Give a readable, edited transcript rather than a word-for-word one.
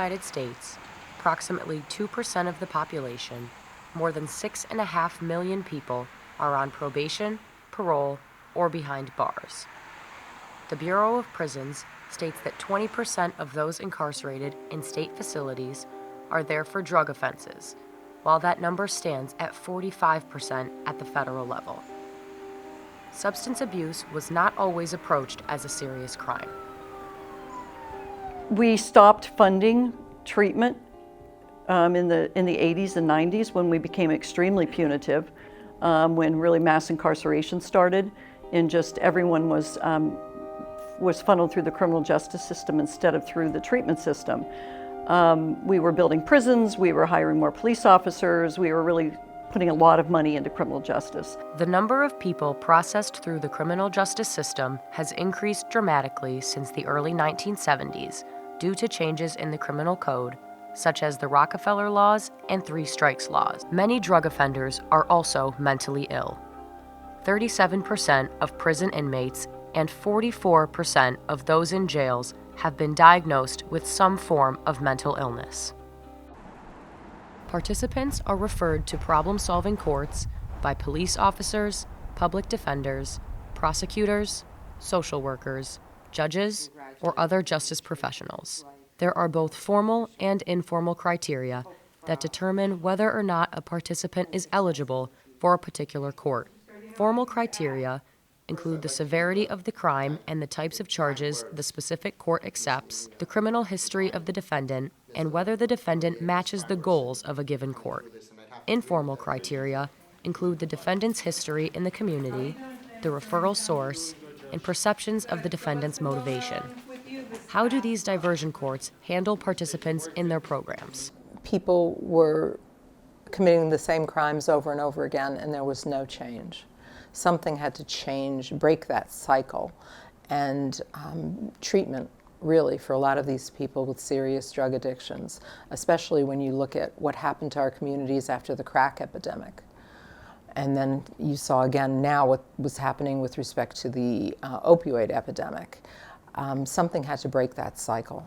United States, approximately 2% of the population, more than 6.5 million people are on probation, parole, or behind bars. The Bureau of Prisons states that 20% of those incarcerated in state facilities are there for drug offenses, while that number stands at 45% at the federal level. Substance abuse was not always approached as a serious crime. We stopped funding treatment in the 80s and 90s when we became extremely punitive, when really mass incarceration started, and just everyone was funneled through the criminal justice system instead of through the treatment system. We were building prisons, we were hiring more police officers, we were really putting a lot of money into criminal justice. The number of people processed through the criminal justice system has increased dramatically since the early 1970s due to changes in the criminal code, such as the Rockefeller laws and 3 strikes laws. Many drug offenders are also mentally ill. 37% of prison inmates and 44% of those in jails have been diagnosed with some form of mental illness. Participants are referred to problem-solving courts by police officers, public defenders, prosecutors, social workers, judges, or other justice professionals. There are both formal and informal criteria that determine whether or not a participant is eligible for a particular court. Formal criteria include the severity of the crime and the types of charges the specific court accepts, the criminal history of the defendant, and whether the defendant matches the goals of a given court. Informal criteria include the defendant's history in the community, the referral source, and perceptions of the defendant's motivation. How do these diversion courts handle participants in their programs? People were committing the same crimes over and over again, and there was no change. Something had to change, break that cycle, and treatment really for a lot of these people with serious drug addictions, especially when you look at what happened to our communities after the crack epidemic. And then you saw again now what was happening with respect to the opioid epidemic. Something had to break that cycle.